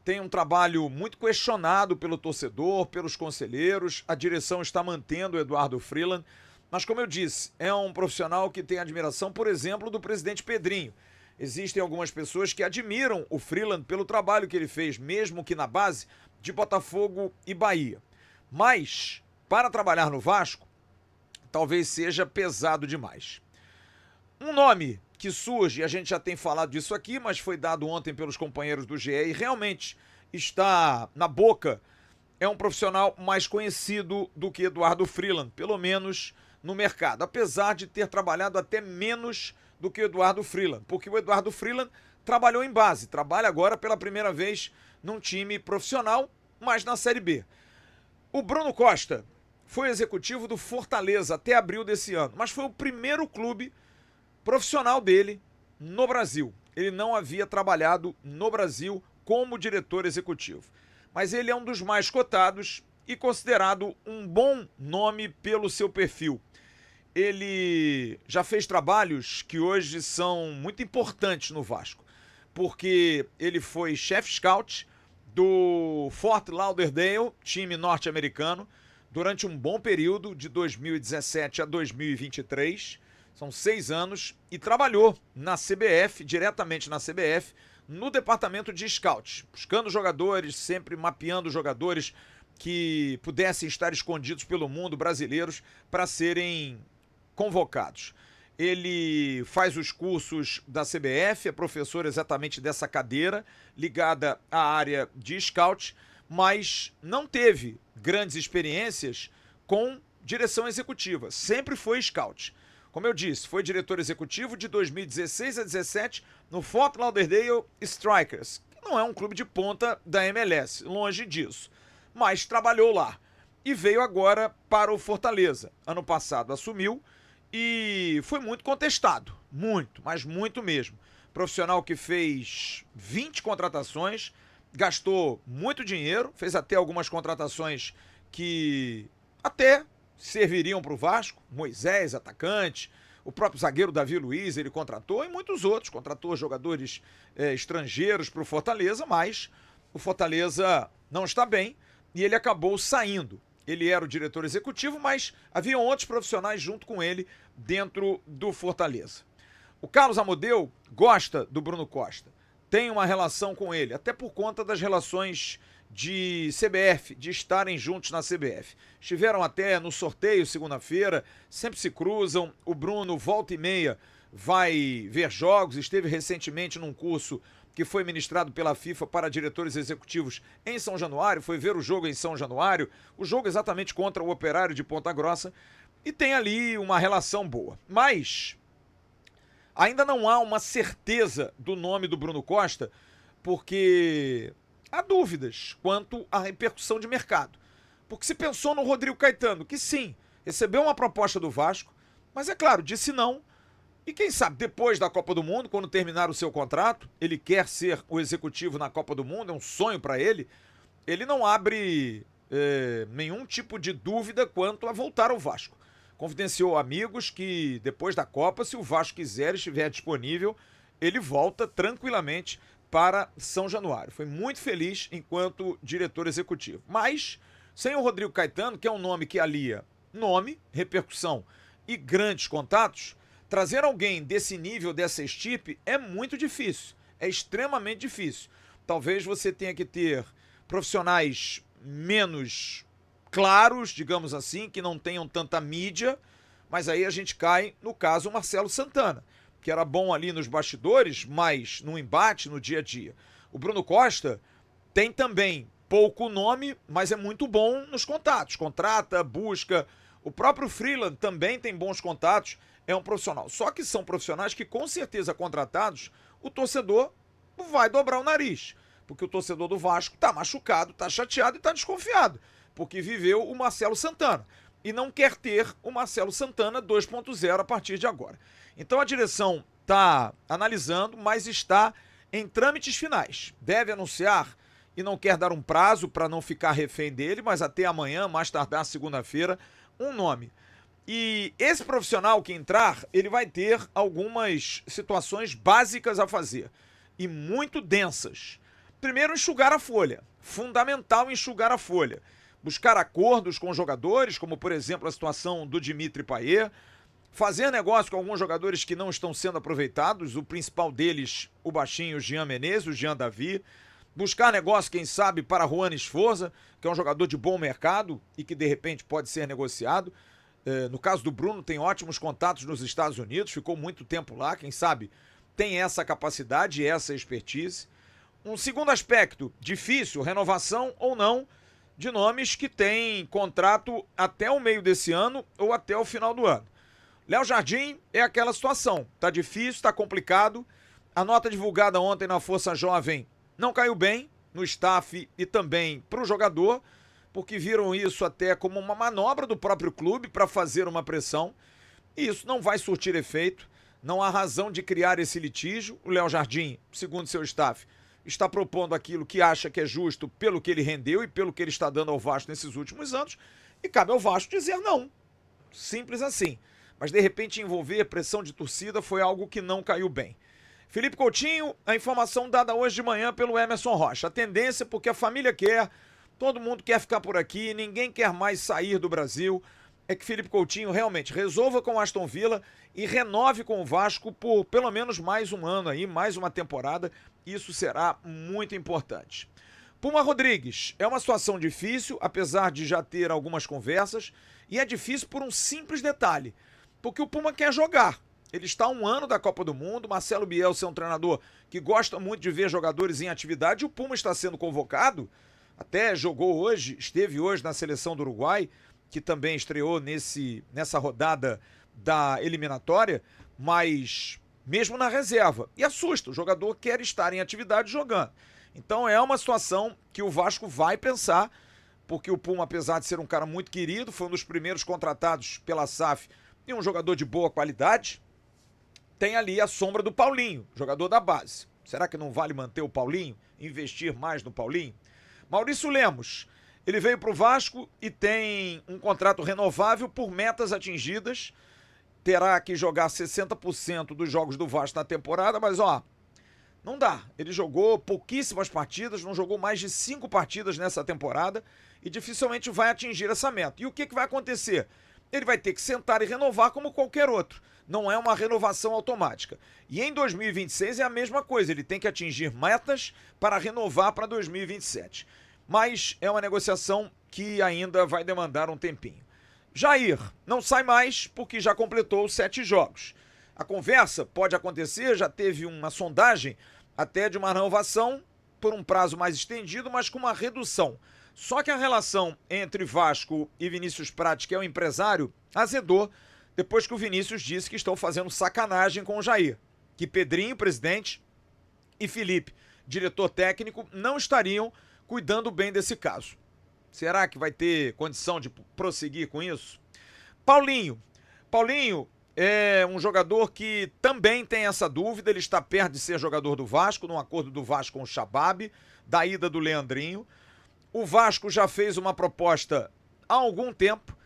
tem um trabalho muito questionado pelo torcedor, pelos conselheiros, a direção está mantendo o Eduardo Freeland, mas como eu disse, é um profissional que tem admiração, por exemplo, do presidente Pedrinho. Existem algumas pessoas que admiram o Freeland pelo trabalho que ele fez, mesmo que na base de Botafogo e Bahia. Mas, para trabalhar no Vasco, talvez seja pesado demais. Um nome que surge, a gente já tem falado disso aqui, mas foi dado ontem pelos companheiros do GE e realmente está na boca, é um profissional mais conhecido do que Eduardo Freeland, pelo menos no mercado, apesar de ter trabalhado até menos do que o Eduardo Freeland, porque o Eduardo Freeland trabalhou em base, trabalha agora pela primeira vez num time profissional, mas na Série B. O Bruno Costa foi executivo do Fortaleza até abril desse ano, mas foi o primeiro clube profissional dele no Brasil. Ele não havia trabalhado no Brasil como diretor executivo, mas ele é um dos mais cotados e considerado um bom nome pelo seu perfil. Ele já fez trabalhos que hoje são muito importantes no Vasco, porque ele foi chefe scout do Fort Lauderdale, time norte-americano, durante um bom período de 2017 a 2023, são 6 anos, e trabalhou na CBF, diretamente na CBF, no departamento de scout, buscando jogadores, sempre mapeando jogadores que pudessem estar escondidos pelo mundo, brasileiros, para serem convocados. Ele faz os cursos da CBF, é professor exatamente dessa cadeira, ligada à área de scout, mas não teve grandes experiências com direção executiva, sempre foi scout. Como eu disse, foi diretor executivo de 2016 a 2017 no Fort Lauderdale Strikers, que não é um clube de ponta da MLS, longe disso, mas trabalhou lá e veio agora para o Fortaleza. Ano passado assumiu e foi muito contestado, muito, mas muito mesmo. Profissional que fez 20 contratações, gastou muito dinheiro, fez até algumas contratações que até serviriam para o Vasco, Moisés, atacante, o próprio zagueiro Davi Luiz ele contratou e muitos outros, contratou jogadores estrangeiros para o Fortaleza, mas o Fortaleza não está bem e ele acabou saindo. Ele era o diretor executivo, mas haviam outros profissionais junto com ele dentro do Fortaleza. O Carlos Amodeu gosta do Bruno Costa, tem uma relação com ele, até por conta das relações de CBF, de estarem juntos na CBF. Estiveram até no sorteio segunda-feira, sempre se cruzam. O Bruno, volta e meia, vai ver jogos, esteve recentemente num curso que foi ministrado pela FIFA para diretores executivos em São Januário, foi ver o jogo em São Januário, o jogo exatamente contra o Operário de Ponta Grossa, e tem ali uma relação boa. Mas ainda não há uma certeza do nome do Bruno Costa, porque há dúvidas quanto à repercussão de mercado. Porque se pensou no Rodrigo Caetano, que sim, recebeu uma proposta do Vasco, mas é claro, disse não. E quem sabe, depois da Copa do Mundo, quando terminar o seu contrato, ele quer ser o executivo na Copa do Mundo, é um sonho para ele, ele não abre nenhum tipo de dúvida quanto a voltar ao Vasco. Confidenciou amigos que depois da Copa, se o Vasco quiser e estiver disponível, ele volta tranquilamente para São Januário. Foi muito feliz enquanto diretor executivo. Mas, sem o Rodrigo Caetano, que é um nome que alia nome, repercussão e grandes contatos, trazer alguém desse nível, dessa estirpe, é muito difícil. É extremamente difícil. Talvez você tenha que ter profissionais menos claros, digamos assim, que não tenham tanta mídia, mas aí a gente cai no caso Marcelo Santana, que era bom ali nos bastidores, mas no embate, no dia a dia. O Bruno Costa tem também pouco nome, mas é muito bom nos contatos. Contrata, busca. O próprio Freeland também tem bons contatos, é um profissional. Só que são profissionais que, com certeza, contratados, o torcedor vai dobrar o nariz. Porque o torcedor do Vasco está machucado, está chateado e está desconfiado. Porque viveu o Marcelo Santana. E não quer ter o Marcelo Santana 2.0 a partir de agora. Então a direção está analisando, mas está em trâmites finais. Deve anunciar e não quer dar um prazo para não ficar refém dele, mas até amanhã, mais tardar segunda-feira, um nome. E esse profissional que entrar, ele vai ter algumas situações básicas a fazer e muito densas. Primeiro, enxugar a folha. Fundamental enxugar a folha. Buscar acordos com jogadores, como por exemplo a situação do Dimitri Payet, fazer negócio com alguns jogadores que não estão sendo aproveitados, o principal deles, o baixinho Jean Menezes, o Jean Davi, buscar negócio, quem sabe, para Juan Esforza, que é um jogador de bom mercado e que de repente pode ser negociado. No caso do Bruno, tem ótimos contatos nos Estados Unidos, ficou muito tempo lá, quem sabe tem essa capacidade e essa expertise. Um segundo aspecto, difícil, renovação ou não, de nomes que têm contrato até o meio desse ano ou até o final do ano. Léo Jardim é aquela situação, tá difícil, tá complicado. A nota divulgada ontem na Força Jovem não caiu bem no staff e também para o jogador, porque viram isso até como uma manobra do próprio clube para fazer uma pressão, e isso não vai surtir efeito, não há razão de criar esse litígio. O Léo Jardim, segundo seu staff, está propondo aquilo que acha que é justo pelo que ele rendeu e pelo que ele está dando ao Vasco nesses últimos anos, e cabe ao Vasco dizer não. Simples assim. Mas de repente envolver pressão de torcida foi algo que não caiu bem. Felipe Coutinho, a informação dada hoje de manhã pelo Emerson Rocha. A tendência, porque a família quer, todo mundo quer ficar por aqui, ninguém quer mais sair do Brasil, é que Felipe Coutinho realmente resolva com o Aston Villa e renove com o Vasco por pelo menos mais um ano aí, mais uma temporada. Isso será muito importante. Puma Rodrigues, é uma situação difícil, apesar de já ter algumas conversas, e é difícil por um simples detalhe, porque o Puma quer jogar. Ele está há um ano da Copa do Mundo, Marcelo Bielsa é um treinador que gosta muito de ver jogadores em atividade, e o Puma está sendo convocado, até jogou hoje, esteve hoje na seleção do Uruguai, que também estreou nessa rodada da eliminatória, mas mesmo na reserva. E assusta, o jogador quer estar em atividade jogando. Então é uma situação que o Vasco vai pensar, porque o Puma, apesar de ser um cara muito querido, foi um dos primeiros contratados pela SAF e um jogador de boa qualidade, tem ali a sombra do Paulinho, jogador da base. Será que não vale manter o Paulinho, investir mais no Paulinho? Maurício Lemos, ele veio para o Vasco e tem um contrato renovável por metas atingidas, terá que jogar 60% dos jogos do Vasco na temporada, mas não dá. Ele jogou pouquíssimas partidas, não jogou mais de 5 partidas nessa temporada e dificilmente vai atingir essa meta. E o que vai acontecer? Ele vai ter que sentar e renovar como qualquer outro. não é uma renovação automática. E em 2026 é a mesma coisa, ele tem que atingir metas para renovar para 2027. Mas é uma negociação que ainda vai demandar um tempinho. Jair não sai mais porque já completou 7 jogos. A conversa pode acontecer, já teve uma sondagem até de uma renovação por um prazo mais estendido, mas com uma redução. Só que a relação entre Vasco e Vinícius Prats, que é o empresário, azedou depois que o Vinícius disse que estão fazendo sacanagem com o Jair, que Pedrinho, presidente, e Felipe, diretor técnico, não estariam cuidando bem desse caso. Será que vai ter condição de prosseguir com isso? Paulinho é um jogador que também tem essa dúvida, ele está perto de ser jogador do Vasco, num acordo do Vasco com o Chabab, da ida do Leandrinho. O Vasco já fez uma proposta há algum tempo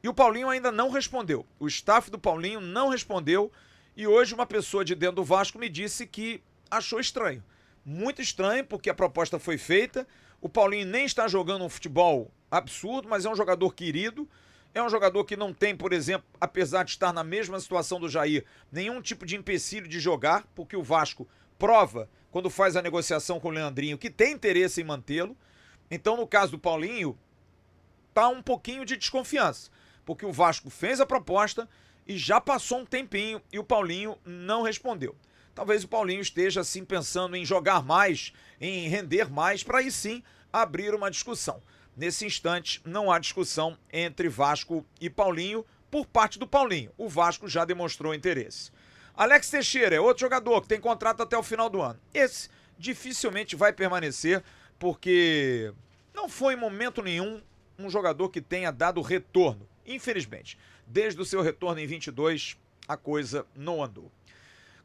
e o Paulinho ainda não respondeu. O staff do Paulinho não respondeu e hoje uma pessoa de dentro do Vasco me disse que achou estranho. Muito estranho, porque a proposta foi feita, o Paulinho nem está jogando um futebol absurdo, mas é um jogador querido, é um jogador que não tem, por exemplo, apesar de estar na mesma situação do Jair, nenhum tipo de empecilho de jogar, porque o Vasco prova, quando faz a negociação com o Leandrinho, que tem interesse em mantê-lo. Então, no caso do Paulinho, tá um pouquinho de desconfiança, porque o Vasco fez a proposta e já passou um tempinho e o Paulinho não respondeu. Talvez o Paulinho esteja assim pensando em jogar mais, em render mais, para aí sim abrir uma discussão. Nesse instante, não há discussão entre Vasco e Paulinho por parte do Paulinho. O Vasco já demonstrou interesse. Alex Teixeira é outro jogador que tem contrato até o final do ano. Esse dificilmente vai permanecer, porque não foi em momento nenhum um jogador que tenha dado retorno. Infelizmente, desde o seu retorno em 22, a coisa não andou.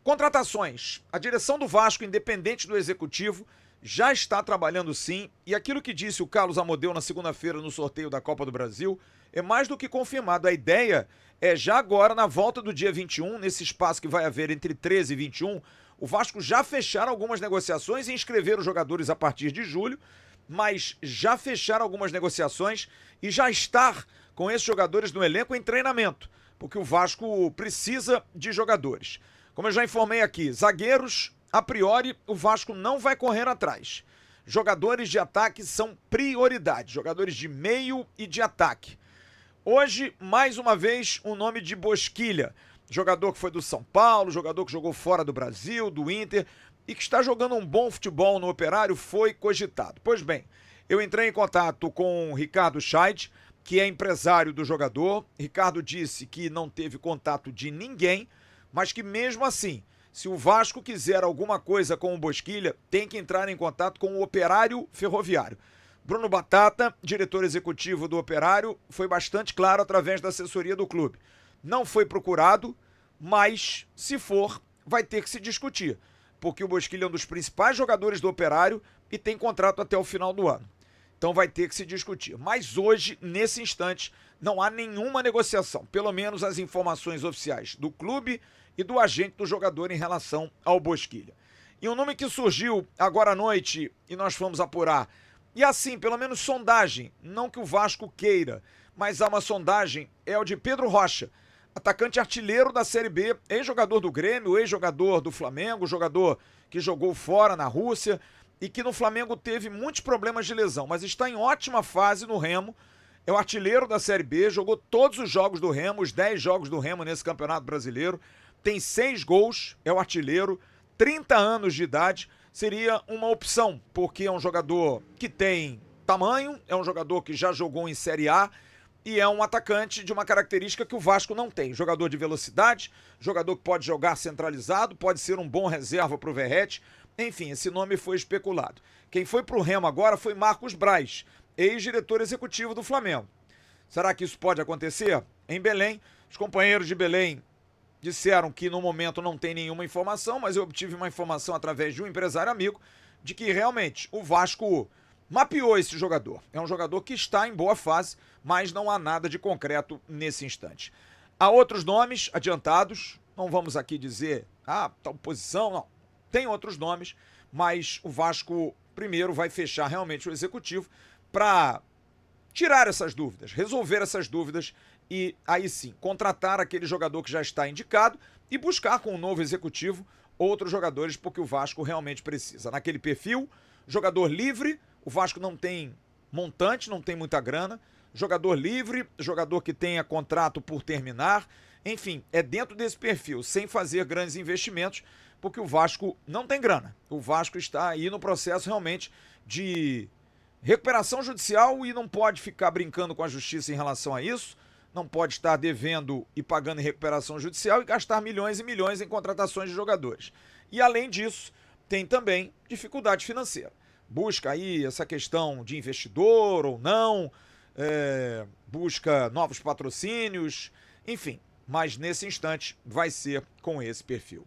Contratações. A direção do Vasco, independente do executivo, já está trabalhando sim, e aquilo que disse o Carlos Amodeu na segunda-feira no sorteio da Copa do Brasil é mais do que confirmado. A ideia é já agora, na volta do dia 21, nesse espaço que vai haver entre 13 e 21, o Vasco já fechar algumas negociações e inscrever os jogadores a partir de julho, mas já fechar algumas negociações e já estar com esses jogadores no elenco em treinamento, porque o Vasco precisa de jogadores. Como eu já informei aqui, zagueiros, a priori, o Vasco não vai correr atrás. Jogadores de ataque são prioridade, jogadores de meio e de ataque. Hoje, mais uma vez, o nome de Bosquilha, jogador que foi do São Paulo, jogador que jogou fora do Brasil, do Inter, e que está jogando um bom futebol no Operário, foi cogitado. Pois bem, eu entrei em contato com o Ricardo Scheid, que é empresário do jogador. Ricardo disse que não teve contato de ninguém, mas que mesmo assim, se o Vasco quiser alguma coisa com o Bosquilha, tem que entrar em contato com o Operário Ferroviário. Bruno Batata, diretor executivo do Operário, foi bastante claro através da assessoria do clube. Não foi procurado, mas se for, vai ter que se discutir, porque o Bosquilha é um dos principais jogadores do Operário e tem contrato até o final do ano. Então vai ter que se discutir. Mas hoje, nesse instante, não há nenhuma negociação, pelo menos as informações oficiais do clube e do agente do jogador em relação ao Bosquilha. E um nome que surgiu agora à noite e nós fomos apurar, e assim, pelo menos sondagem, não que o Vasco queira, mas há uma sondagem, é o de Pedro Rocha, atacante artilheiro da Série B, ex-jogador do Grêmio, ex-jogador do Flamengo, jogador que jogou fora na Rússia e que no Flamengo teve muitos problemas de lesão, mas está em ótima fase no Remo, é o artilheiro da Série B, jogou todos os jogos do Remo, os 10 jogos do Remo nesse Campeonato Brasileiro, tem 6 gols, é o artilheiro, 30 anos de idade, seria uma opção, porque é um jogador que tem tamanho, é um jogador que já jogou em Série A e é um atacante de uma característica que o Vasco não tem. Jogador de velocidade, jogador que pode jogar centralizado, pode ser um bom reserva para o Verratti. Enfim, esse nome foi especulado. Quem foi para o Remo agora foi Marcos Braz, ex-diretor executivo do Flamengo. Será que isso pode acontecer? Em Belém, os companheiros de Belém disseram que no momento não tem nenhuma informação, mas eu obtive uma informação através de um empresário amigo de que realmente o Vasco mapeou esse jogador. É um jogador que está em boa fase, mas não há nada de concreto nesse instante. Há outros nomes adiantados, não vamos aqui dizer, tal posição, não. Tem outros nomes, mas o Vasco primeiro vai fechar realmente o executivo para tirar essas dúvidas, resolver essas dúvidas e aí sim, contratar aquele jogador que já está indicado e buscar com o novo executivo outros jogadores, porque o Vasco realmente precisa. Naquele perfil, jogador livre, o Vasco não tem montante, não tem muita grana, jogador livre, jogador que tenha contrato por terminar, enfim, é dentro desse perfil, sem fazer grandes investimentos, porque o Vasco não tem grana. O Vasco está aí no processo realmente de recuperação judicial e não pode ficar brincando com a justiça em relação a isso, não pode estar devendo e pagando em recuperação judicial e gastar milhões e milhões em contratações de jogadores. E além disso, tem também dificuldade financeira. Busca aí essa questão de investidor ou não, busca novos patrocínios, enfim, mas nesse instante vai ser com esse perfil.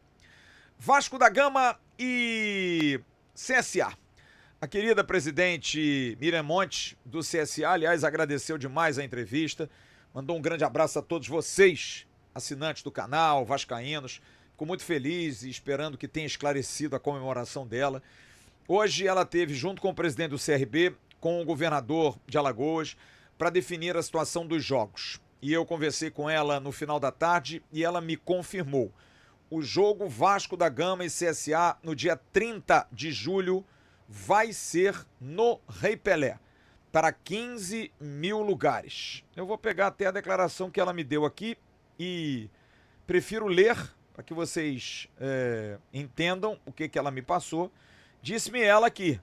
Vasco da Gama e CSA. A querida presidente Miriam Monte, do CSA, aliás, agradeceu demais a entrevista, mandou um grande abraço a todos vocês, assinantes do canal, vascaínos. Ficou muito feliz e esperando que tenha esclarecido a comemoração dela. Hoje ela teve, junto com o presidente do CRB, com o governador de Alagoas, para definir a situação dos jogos. E eu conversei com ela no final da tarde e ela me confirmou. O jogo Vasco da Gama e CSA no dia 30 de julho vai ser no Rei Pelé, para 15 mil lugares. Eu vou pegar até a declaração que ela me deu aqui e prefiro ler para que vocês entendam o que ela me passou. Disse-me ela que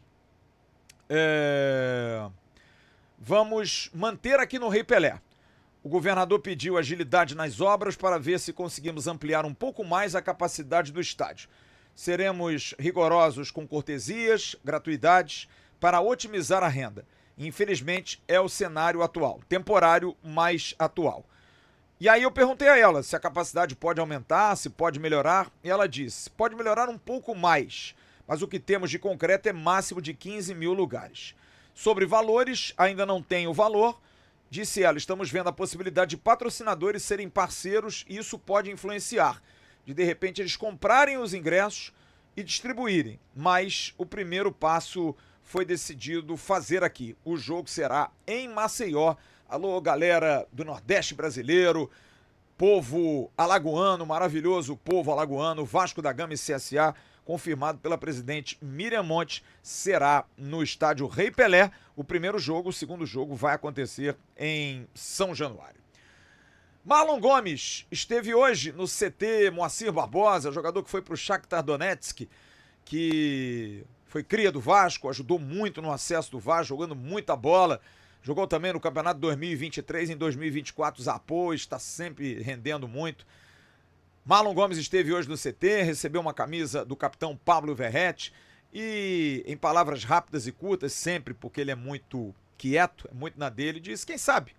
vamos manter aqui no Rei Pelé. O governador pediu agilidade nas obras para ver se conseguimos ampliar um pouco mais a capacidade do estádio. Seremos rigorosos com cortesias, gratuidades, para otimizar a renda. Infelizmente, é o cenário atual, temporário, mas atual. E aí eu perguntei a ela se a capacidade pode aumentar, se pode melhorar, e ela disse, pode melhorar um pouco mais, mas o que temos de concreto é máximo de 15 mil lugares. Sobre valores, ainda não tem o valor. Disse ela, estamos vendo a possibilidade de patrocinadores serem parceiros e isso pode influenciar, de repente eles comprarem os ingressos e distribuírem, mas o primeiro passo foi decidido fazer aqui. O jogo será em Maceió. Alô, galera do Nordeste brasileiro, povo alagoano, maravilhoso povo alagoano, Vasco da Gama e CSA, confirmado pela presidente Miriam Monte, será no estádio Rei Pelé. O primeiro jogo, o segundo jogo vai acontecer em São Januário. Marlon Gomes esteve hoje no CT Moacir Barbosa, jogador que foi para o Shakhtar Donetsk, que foi cria do Vasco, ajudou muito no acesso do Vasco, jogando muita bola. Jogou também no Campeonato 2023, em 2024 zapou, está sempre rendendo muito. Marlon Gomes esteve hoje no CT, recebeu uma camisa do capitão Pablo Verrete e, em palavras rápidas e curtas, sempre, porque ele é muito quieto, é muito na dele, disse, quem sabe,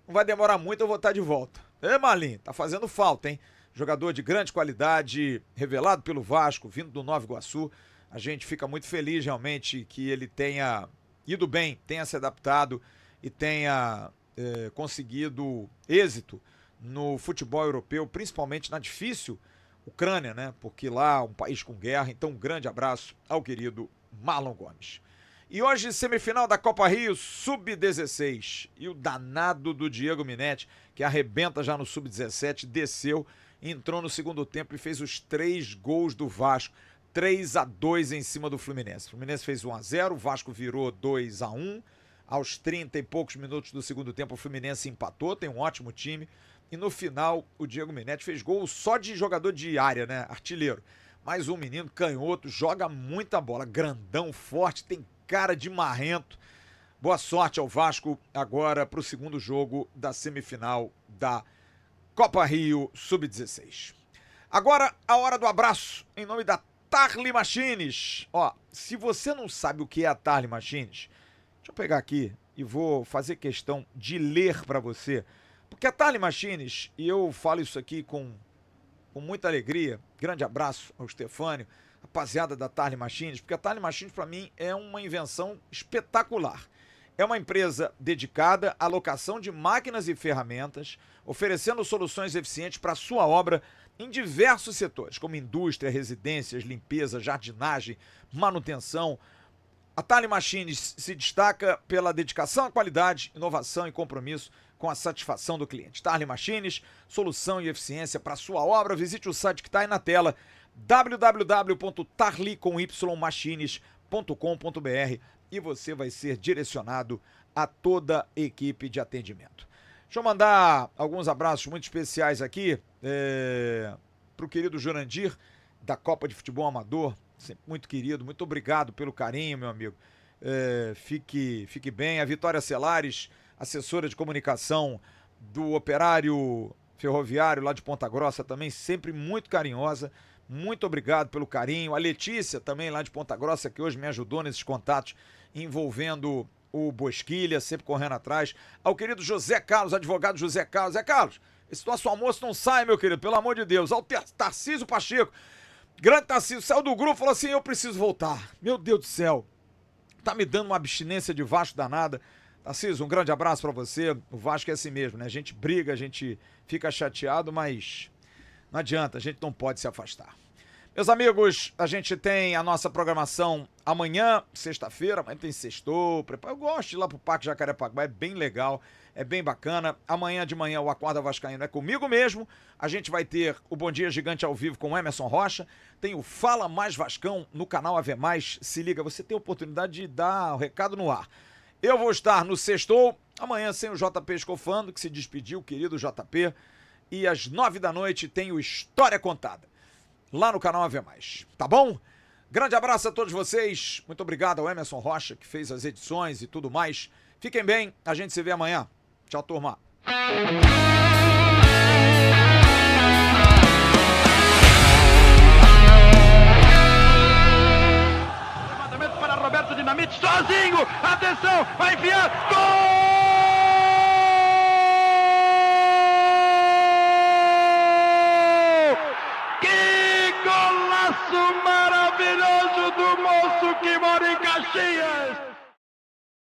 não vai demorar muito, eu vou estar de volta. Marlinho, tá fazendo falta, hein? Jogador de grande qualidade, revelado pelo Vasco, vindo do Nova Iguaçu. A gente fica muito feliz, realmente, que ele tenha ido bem, tenha se adaptado e tenha conseguido êxito no futebol europeu, principalmente na difícil Ucrânia, né? Porque lá é um país com guerra. Então, um grande abraço ao querido Marlon Gomes. E hoje, semifinal da Copa Rio, Sub-16. E o danado do Diego Minetti, que arrebenta já no Sub-17, desceu, entrou no segundo tempo e fez os 3 gols do Vasco. 3-2 em cima do Fluminense. O Fluminense fez 1-0, o Vasco virou 2-1. Aos 30 e poucos minutos do segundo tempo, o Fluminense empatou, tem um ótimo time. E no final, o Diego Minetti fez gol só de jogador de área, né? Artilheiro. Mais um menino canhoto, joga muita bola, grandão, forte, tem cara de marrento. Boa sorte ao Vasco agora para o segundo jogo da semifinal da Copa Rio Sub-16. Agora, a hora do abraço, em nome da Tarly Machines. Ó, se você não sabe o que é a Tarly Machines, deixa eu pegar aqui e vou fazer questão de ler para você. Porque a Tarly Machines, e eu falo isso aqui com muita alegria, grande abraço ao Stefânio, rapaziada da Tarly Machines, porque a Tarly Machines para mim é uma invenção espetacular. É uma empresa dedicada à locação de máquinas e ferramentas, oferecendo soluções eficientes para a sua obra em diversos setores, como indústria, residências, limpeza, jardinagem, manutenção. A Tarly Machines se destaca pela dedicação à qualidade, inovação e compromisso com a satisfação do cliente. Tarly Machines, solução e eficiência para sua obra. Visite o site que está aí na tela, www.tarlycommachines.com.br, e você vai ser direcionado a toda a equipe de atendimento. Deixa eu mandar alguns abraços muito especiais aqui para o querido Jurandir, da Copa de Futebol Amador, sempre muito querido, muito obrigado pelo carinho, meu amigo. Fique bem. A Vitória Celares, assessora de comunicação do Operário Ferroviário lá de Ponta Grossa, também sempre muito carinhosa. Muito obrigado pelo carinho. A Letícia também lá de Ponta Grossa, que hoje me ajudou nesses contatos envolvendo o Bosquilha, sempre correndo atrás. Ao querido José Carlos, advogado José Carlos. Zé Carlos, esse nosso almoço não sai, meu querido, pelo amor de Deus. Ao Tarcísio Pacheco, grande Tarcísio, saiu do grupo, falou assim, eu preciso voltar. Meu Deus do céu, tá me dando uma abstinência de Vasco danada. Tarcísio, um grande abraço pra você. O Vasco é assim mesmo, né? A gente briga, a gente fica chateado, mas não adianta, a gente não pode se afastar. Meus amigos, a gente tem a nossa programação amanhã, sexta-feira, amanhã tem sextou, eu gosto de ir lá pro Parque Jacarepaguá, é bem legal, é bem bacana. Amanhã de manhã o Acorda Vascaíno é comigo mesmo, a gente vai ter o Bom Dia Gigante ao vivo com o Emerson Rocha, tem o Fala Mais Vascão no canal AV+, se liga, você tem a oportunidade de dar o recado no ar. Eu vou estar no sextou, amanhã sem o JP Escofando, que se despediu, querido JP, e às 9 da noite tem o História Contada, lá no canal AV+, tá bom? Grande abraço a todos vocês, muito obrigado ao Emerson Rocha, que fez as edições e tudo mais. Fiquem bem, a gente se vê amanhã. Tchau, turma. Levantamento para Roberto Dinamite, sozinho, atenção, vai enfiar, gol! Maravilhoso do moço que mora em Caxias!